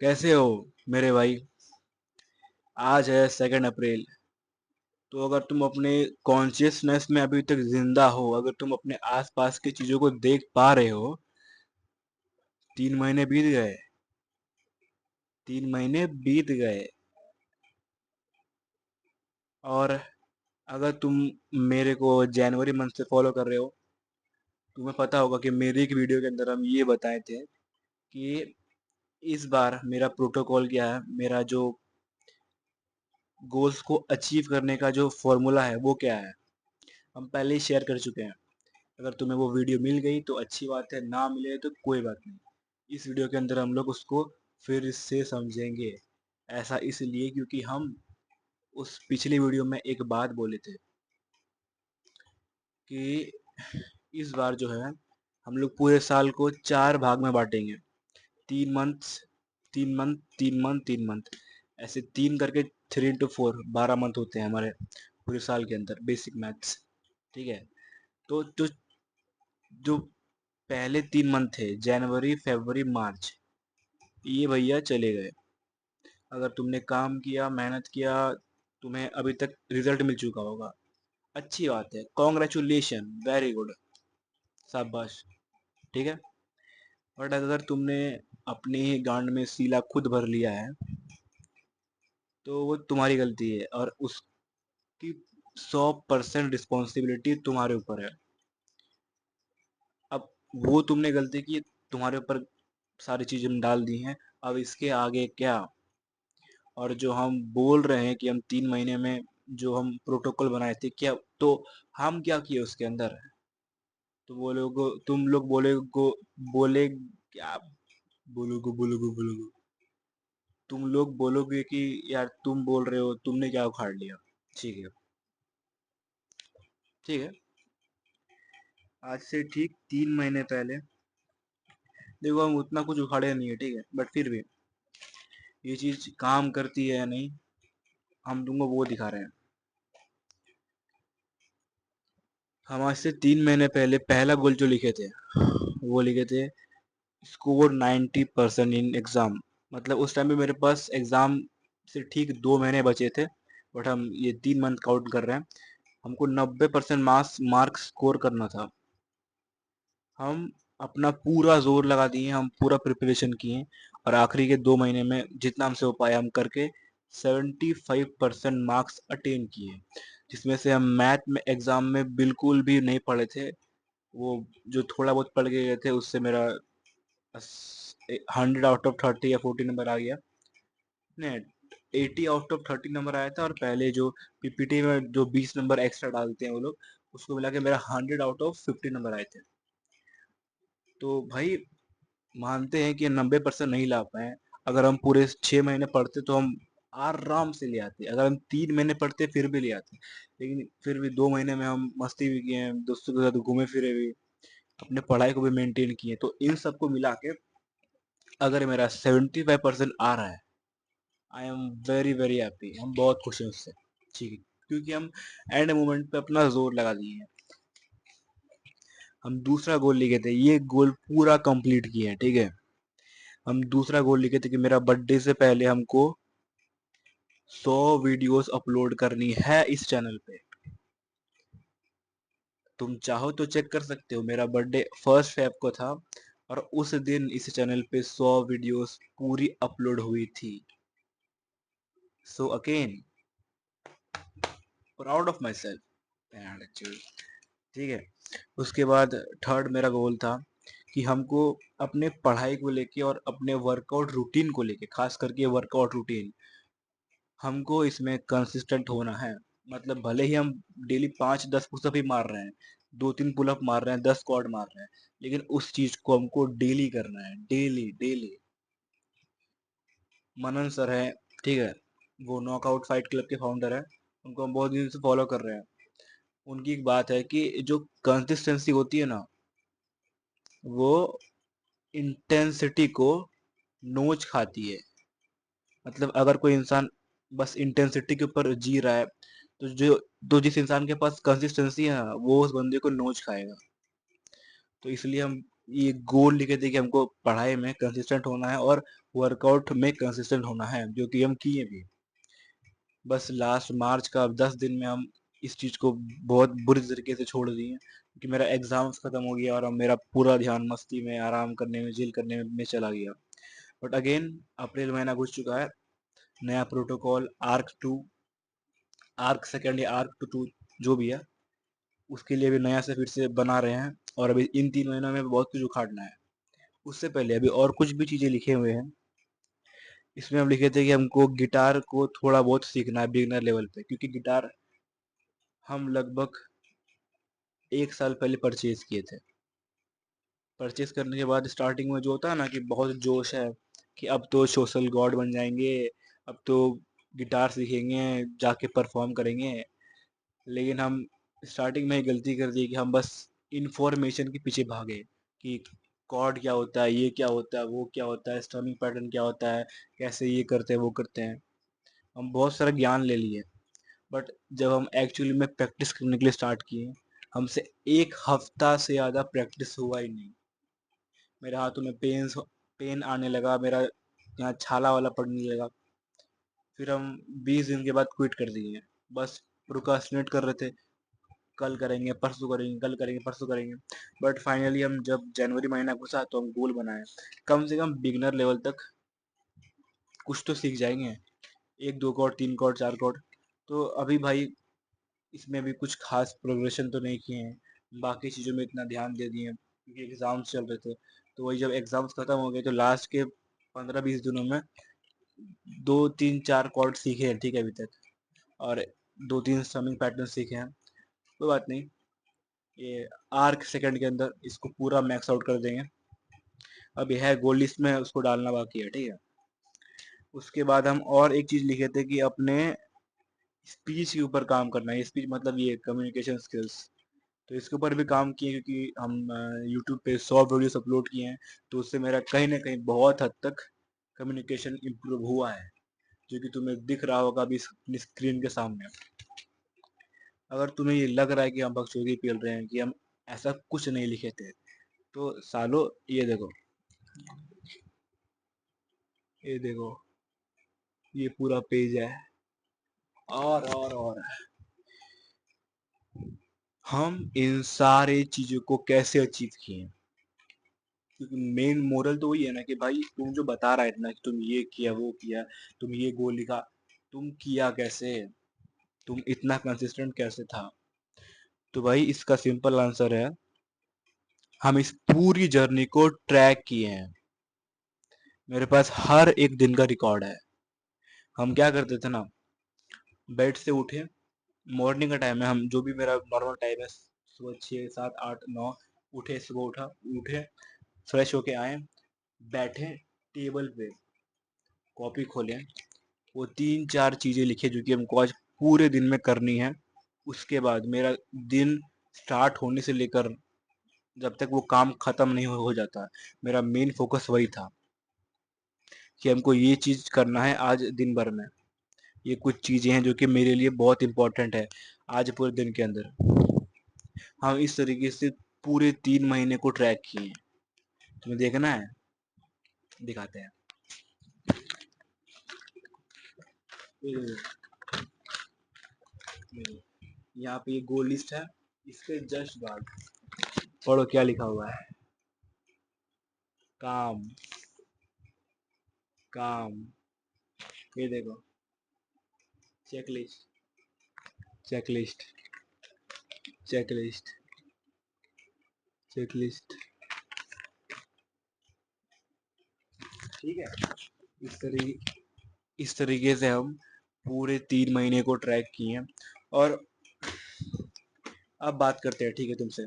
कैसे हो मेरे भाई। आज है 2 अप्रैल। तो अगर तुम अपने कॉन्शियसनेस में अभी तक जिंदा हो, अगर तुम अपने आसपास की चीजों को देख पा रहे हो, 3 महीने बीत गए। 3 महीने बीत गए। और अगर तुम मेरे को जनवरी मंथ से फॉलो कर रहे हो, तुम्हें पता होगा कि मेरी एक वीडियो के अंदर हम ये बताए थे कि इस बार मेरा प्रोटोकॉल क्या है, मेरा जो गोल्स को अचीव करने का जो फॉर्मूला है वो क्या है। हम पहले ही शेयर कर चुके हैं। अगर तुम्हें वो वीडियो मिल गई तो अच्छी बात है, ना मिले तो कोई बात नहीं। इस वीडियो के अंदर हम लोग उसको फिर से समझेंगे। ऐसा इसलिए क्योंकि हम उस पिछली वीडियो में एक बात बोले थे कि इस बार जो है हम लोग पूरे साल को 4 भाग में बांटेंगे। 3 मंथ्स, 3 मंथ, 3 मंथ, 3 मंथ, ऐसे तीन करके 3 into 4 12 मंथ होते हैं हमारे पूरे साल के अंदर। Basic maths. ठीक है। तो जो जो पहले 3 मंथ थे, जनवरी, फरवरी, मार्च, ये भैया चले गए। अगर तुमने काम किया, मेहनत किया, तुम्हें अभी तक रिजल्ट मिल चुका होगा। अच्छी बात है, कॉन्ग्रेचुलेशन, वेरी गुड, शाबाश। ठीक है। बट अगर तुमने अपनी ही गांड में सीला खुद भर लिया है तो वो तुम्हारी गलती है, और उसकी 100% रिस्पॉन्सिबिलिटी तुम्हारे ऊपर है। अब वो तुमने गलती की, तुम्हारे ऊपर सारी चीजें डाल दी हैं। अब इसके आगे क्या। और जो हम बोल रहे हैं कि हम 3 महीने में जो हम प्रोटोकॉल बनाए थे, क्या तो हम क्या किए उसके अंदर। तो वो लोग, तुम लोग बोले क्या, बोलोगे, तुम लोग बोलोगे कि यार तुम बोल रहे हो, तुमने क्या उखाड़ लिया। ठीक है। ठीक है। आज से ठीक 3 महीने पहले, देखो हम उतना कुछ उखाड़े नहीं है, ठीक है, बट फिर भी ये चीज काम करती है या नहीं, हम तुमको वो दिखा रहे हैं। हम आज से 3 महीने पहले पहला गोल जो लिखे थे, वो लिखे थे स्कोर 90% इन एग्जाम। मतलब उस टाइम पे मेरे पास एग्जाम से ठीक 2 महीने बचे थे, बट हम ये 3 मंथ काउंट कर रहे हैं। हमको 90% मार्क्स स्कोर करना था। हम अपना पूरा जोर लगा दिए, हम पूरा प्रिपरेशन किए, और आखिरी के 2 महीने में जितना हमसे हो पाया हम करके 75% मार्क्स अटेन किए। जिसमें से हम मैथ में एग्जाम में बिल्कुल भी नहीं पढ़े थे। वो जो थोड़ा बहुत पढ़ के गए थे उससे मेरा 100 आउट ऑफ 30 या 40 नंबर आ गया। नहीं, 80 आउट ऑफ 30 नंबर आया था। और पहले जो पीपीटी में जो 20 नंबर एक्स्ट्रा डालते हैं वो लोग, उसको मिला के मेरा 100 आउट ऑफ 50 नंबर आए थे। तो भाई मानते हैं कि 90% नहीं ला पाए। अगर हम पूरे 6 महीने पढ़ते तो हम आराम से ले आते। अगर हम 3 महीने पढ़ते फिर भी ले आते। लेकिन फिर भी 2 महीने में हम मस्ती भी किए हैं, दोस्तों के साथ घूमे फिरे भी, अपने पढ़ाई को भी मेंटेन किए। तो इन सबको मिला के अगर मेरा 75% आ रहा है, I am very very happy. हम बहुत खुश हैं उससे। ठीक है। क्योंकि हम एंड मोमेंट पे अपना जोर लगा दिए हैं। हम दूसरा गोल लिखे थे, ये गोल पूरा कंप्लीट किए हैं। ठीक है। हम दूसरा गोल लिखे थे कि मेरा बर्थडे से पहले हमको 100 वीडियोस अपलोड करनी है इस चैनल पे। तुम चाहो तो चेक कर सकते हो, मेरा बर्थडे 1 फेब को था, और उस दिन इस चैनल पे 100 वीडियोस पूरी अपलोड हुई थी। So again, proud of my self. ठीक है। उसके बाद थर्ड मेरा गोल था कि हमको अपने पढ़ाई को लेके और अपने वर्कआउट रूटीन को लेके, खास करके वर्कआउट रूटीन, हमको इसमें कंसिस्टेंट होना है। मतलब भले ही हम डेली 5-10 पुशअप ही मार रहे हैं, 2-3 पुलअप मार रहे हैं, 10 स्क्वाट मार रहे हैं, लेकिन उस चीज को हमको डेली करना है, डेली डेली। मनन सर है, ठीक है, वो नॉकआउट फाइट क्लब के फाउंडर है, उनको हम बहुत दिन से फॉलो कर रहे हैं। उनकी एक बात है कि जो कंसिस्टेंसी होती है ना, वो इंटेंसिटी को नोच खाती है। मतलब अगर कोई इंसान बस इंटेंसिटी के ऊपर जी रहा है, तो जिस इंसान के पास कंसिस्टेंसी है ना, वो उस बंदे को नोच खाएगा। तो इसलिए हम ये गोल लिखे थे कि हमको पढ़ाई में कंसिस्टेंट होना है और वर्कआउट में कंसिस्टेंट होना है, जो कि हम किए भी। बस लास्ट मार्च का 10 दिन में हम इस चीज़ को बहुत बुरी तरीके से छोड़ दिए, क्योंकि मेरा एग्जाम्स खत्म हो गया और अब मेरा पूरा ध्यान मस्ती में, आराम करने में, चिल करने में चला गया। बट अगेन अप्रैल महीना घुस चुका है, नया प्रोटोकॉल आर्क 2, आर्क सेकेंड या आर्क 2 जो भी है, उसके लिए भी नया से फिर से बना रहे हैं। और अभी इन 3 महीनों में बहुत कुछ उखाड़ना है। उससे पहले अभी और कुछ भी चीज़ें लिखे हुए हैं। इसमें हम लिखे थे कि हमको गिटार को थोड़ा बहुत सीखना है बिगिनर लेवल पे, क्योंकि गिटार हम लगभग 1 साल पहले परचेज किए थे। परचेज करने के बाद स्टार्टिंग में जो होता है ना कि बहुत जोश है कि अब तो सोशल गॉड बन जाएंगे, अब तो गिटार सीखेंगे, जाके परफॉर्म करेंगे। लेकिन हम स्टार्टिंग में ही गलती कर दी कि हम बस इंफॉर्मेशन के पीछे भागे कि कॉर्ड क्या होता है, ये क्या होता है, वो क्या होता है, स्ट्रमिंग पैटर्न क्या होता है, कैसे ये करते हैं वो करते हैं। हम बहुत सारा ज्ञान ले लिए, बट जब हम एक्चुअली में प्रैक्टिस करने के लिए स्टार्ट किए, हमसे 1 हफ्ता से ज़्यादा प्रैक्टिस हुआ ही नहीं। मेरे हाथों में पेन आने लगा, मेरा यहाँ छाला वाला पड़ने लगा। फिर हम 20 दिन के बाद क्विट कर दिए। बस प्रोक्रास्टिनेट कर रहे थे, कल करेंगे, परसों करेंगे, कल करेंगे, परसों करेंगे। बट फाइनली हम जब जनवरी महीना घुसा तो हम गोल बनाए, कम से कम बिगनर लेवल तक कुछ तो सीख जाएंगे, 1 2 कॉर्ड, 3 कॉर्ड, 4 कॉर्ड। तो अभी भाई इसमें भी कुछ खास प्रोग्रेशन तो नहीं किए हैं, बाकी चीज़ों में इतना ध्यान दे दिए क्योंकि एग्ज़ाम्स चल रहे थे। तो वही जब एग्ज़ाम्स ख़त्म हो गए तो लास्ट के 15 20 दिनों में 2 3 4 कॉर्ड सीखे हैं, ठीक है अभी तक, और 2 3 स्ट्रमिंग पैटर्न सीखे हैं। कोई बात नहीं, ये आर्क सेकंड के अंदर इसको पूरा मैक्स आउट कर देंगे। अब यह है गोल लिस्ट में उसको डालना बाकी है, ठीक है। उसके बाद हम और एक चीज़ लिखे थे कि अपने स्पीच के ऊपर काम करना है। स्पीच मतलब ये कम्युनिकेशन स्किल्स, तो इसके ऊपर भी काम किए क्योंकि हम यूट्यूब पे 100 वीडियोस अपलोड किए हैं, तो उससे मेरा कहीं ना कहीं बहुत हद तक कम्युनिकेशन इम्प्रूव हुआ है, जो कि तुम्हें दिख रहा होगा अभी अपनी स्क्रीन के सामने। अगर तुम्हें ये लग रहा है कि हम बकचोदी पेल रहे हैं कि हम ऐसा कुछ नहीं लिखे थे, तो सालो ये देखो, ये पूरा पेज है। और हम इन सारे चीजों को कैसे अचीव किए, क्योंकि मेन मोरल तो वही है ना कि भाई तुम जो बता रहा है इतना कि तुम ये किया वो किया, तुम ये गोल लिखा, तुम किया कैसे, तुम इतना कंसिस्टेंट कैसे था। तो भाई इसका सिंपल आंसर है, हम इस पूरी जर्नी को ट्रैक किए हैं। मेरे पास हर एक दिन का रिकॉर्ड है। हम क्या करते थे ना, बेड से उठे, मॉर्निंग का टाइम है, हम जो भी मेरा नॉर्मल टाइम है, सुबह 6 7 8 9, उठे, सुबह उठे, फ्रेश होके आए, बैठे टेबल पे, कॉपी खोलें, वो 3 4 चीज़ें लिखे जो कि हमको आज पूरे दिन में करनी है। उसके बाद मेरा दिन स्टार्ट होने से लेकर जब तक वो काम खत्म नहीं हो जाता, मेरा मेन फोकस वही था कि हमको ये चीज़ करना है आज दिन भर में। ये कुछ चीज़ें हैं जो कि मेरे लिए बहुत इंपॉर्टेंट है आज पूरे दिन के अंदर। हम इस तरीके से पूरे 3 महीने को ट्रैक किए हैं। तुम्हें देखना है, दिखाते हैं। यहाँ पे ये गोल लिस्ट है, इसके जस्ट बाद पढ़ो क्या लिखा हुआ है। काम, काम, ये देखो, चेकलिस्ट, चेकलिस्ट, चेकलिस्ट, चेकलिस्ट, ठीक है। इस तरीके से हम पूरे 3 महीने को ट्रैक किए हैं। और अब बात करते हैं, ठीक है, तुमसे।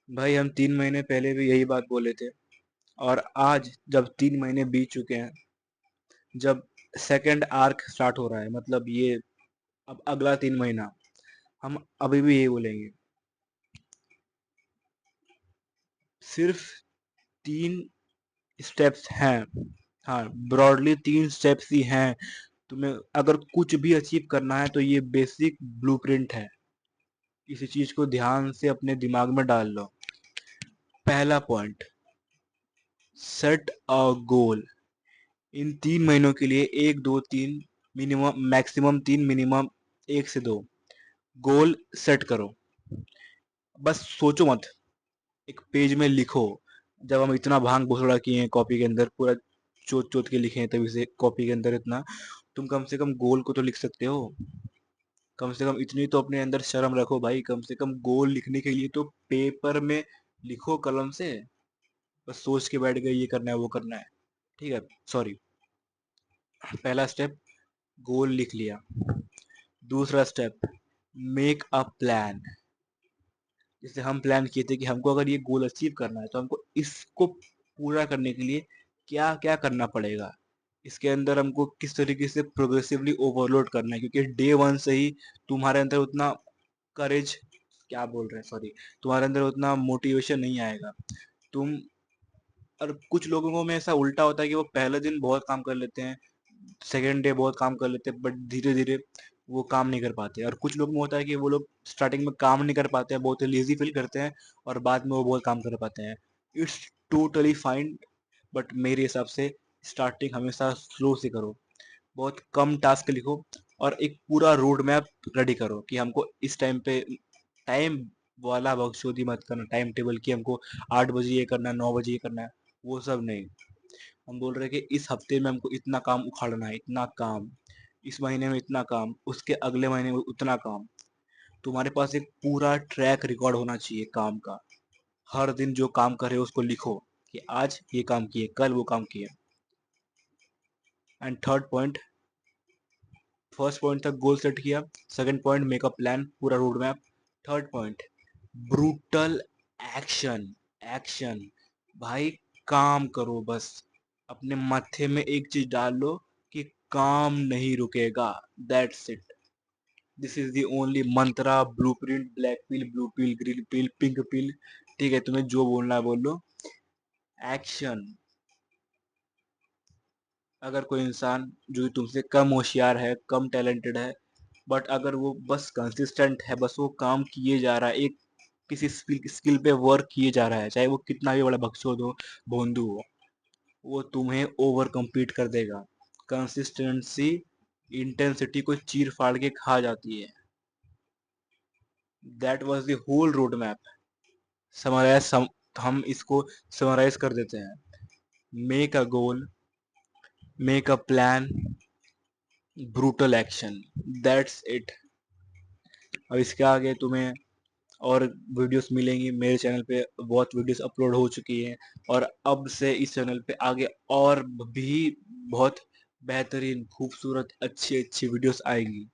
भाई हम 3 महीने पहले भी यही बात बोले थे, और आज जब 3 महीने बीत चुके हैं, जब सेकंड आर्क स्टार्ट हो रहा है, मतलब ये अब अगला 3 महीना, हम अभी भी यही बोलेंगे। सिर्फ 3 स्टेप्स हैं, हाँ, ब्रॉडली 3 स्टेप्स ही हैं। तुम्हें अगर कुछ भी अचीव करना है तो ये बेसिक ब्लूप्रिंट है। किसी चीज को ध्यान से अपने दिमाग में डाल लो। पहला पॉइंट, सेट अ गोल। इन 3 महीनों के लिए 1 2 3, मिनिमम मैक्सिमम 3, मिनिमम 1 से 2 गोल सेट करो। बस सोचो मत, एक पेज में लिखो। जब हम इतना भांग भोसड़ा किए हैं कॉपी के अंदर, पूरा चोट चोट के लिखे हैं तभी से कॉपी के अंदर इतना, तुम कम से कम गोल को तो लिख सकते हो। कम से कम इतनी तो अपने अंदर शर्म रखो भाई, कम से कम गोल लिखने के लिए तो पेपर में लिखो कलम से। बस सोच के बैठ गए ये करना है वो करना है। ठीक है, सॉरी। पहला स्टेप, गोल लिख लिया। दूसरा स्टेप, मेक अ प्लान। जैसे हम प्लान किए थे कि हमको अगर ये गोल अचीव करना है तो हमको इसको पूरा करने के लिए क्या क्या करना पड़ेगा, इसके अंदर हमको किस तरीके से प्रोग्रेसिवली ओवरलोड करना है, क्योंकि डे वन से ही तुम्हारे अंदर उतना करेज, क्या बोल रहे हैं सॉरी, तुम्हारे अंदर उतना मोटिवेशन नहीं आएगा। तुम, और कुछ लोगों में ऐसा उल्टा होता है कि वो पहले दिन बहुत काम कर लेते हैं, सेकेंड डे बहुत काम कर लेते हैं, बट धीरे धीरे वो काम नहीं कर पाते। और कुछ लोग में होता है कि वो लोग स्टार्टिंग में काम नहीं कर पाते हैं, बहुत लेजी फील करते हैं, और बाद में वो बहुत काम कर पाते हैं। इट्स टोटली फाइन, बट मेरे हिसाब से स्टार्टिंग हमेशा स्लो से करो। बहुत कम टास्क लिखो और एक पूरा रोड मैप रेडी करो कि हमको इस टाइम पे, टाइम वाला बकचोदी मत करना टाइम टेबल की, हमको 8 बजे ये करना है, 9 बजे ये करना है, वो सब नहीं। हम बोल रहे हैं कि इस हफ्ते में हमको इतना काम उखाड़ना है, इतना काम, इस महीने में इतना काम, उसके अगले महीने में उतना काम। तुम्हारे पास एक पूरा ट्रैक रिकॉर्ड होना चाहिए काम का। हर दिन जो काम करे उसको लिखो कि आज ये काम किए, कल वो काम किए। And third point, first point था गोल सेट किया, second point make a plan, पूरा road map. Third point, brutal action. Action भाई, काम करो बस। अपने माथे में एक चीज डाल लो कि काम नहीं रुकेगा। That's it. This is the only mantra, blueprint, black pill, blue pill, green pill, pink pill. ठीक है, तुम्हें जो बोलना है बोल लो। एक्शन। अगर कोई इंसान जो तुमसे कम होशियार है, कम टैलेंटेड है, बट अगर वो बस कंसिस्टेंट है, बस वो काम किए जा रहा है, एक किसी स्किल पे वर्क किए जा रहा है, चाहे वो कितना भी बड़ा बकचोद हो, भोंदू हो, वो तुम्हें ओवर कम्पीट कर देगा। कंसिस्टेंसी इंटेंसिटी को चीर फाड़ के खा जाती है। That was the whole road map. Summarise, हम इसको समराइज कर देते हैं। Make a goal, make a plan, brutal action, that's it. अब इसके आगे तुम्हें और वीडियोस मिलेंगी मेरे चैनल पे, बहुत वीडियोस अपलोड हो चुकी हैं, और अब से इस चैनल पे आगे और भी बहुत बेहतरीन, खूबसूरत, अच्छी अच्छी वीडियोस आएंगी।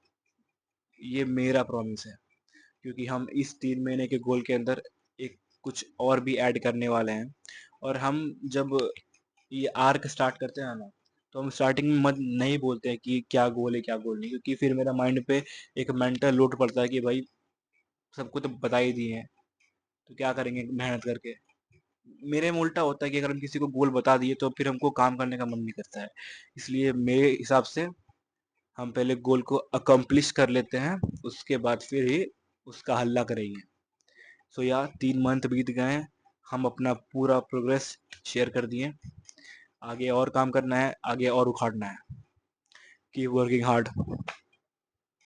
ये मेरा प्रॉमिस है, क्योंकि हम इस 3 महीने के गोल के अंदर एक कुछ और भी ऐड करने वाले हैं। और हम जब ये आर्क स्टार्ट करते हैं ना, तो हम स्टार्टिंग में मत नहीं बोलते हैं कि क्या गोल है क्या गोल नहीं, क्योंकि फिर मेरा माइंड पे एक मेंटल लोड पड़ता है कि भाई सबको तो बता ही दिए हैं, तो क्या करेंगे मेहनत करके। मेरे में उल्टा होता है कि अगर हम किसी को गोल बता दिए तो फिर हमको काम करने का मन नहीं करता है। इसलिए मेरे हिसाब से हम पहले गोल को अकम्प्लिश कर लेते हैं, उसके बाद फिर ही उसका हल्ला करेंगे। सो यार 3 मंथ बीत गए हैं, हम अपना पूरा प्रोग्रेस शेयर कर दिए। आगे और काम करना है, आगे और उखाड़ना है। Keep working hard.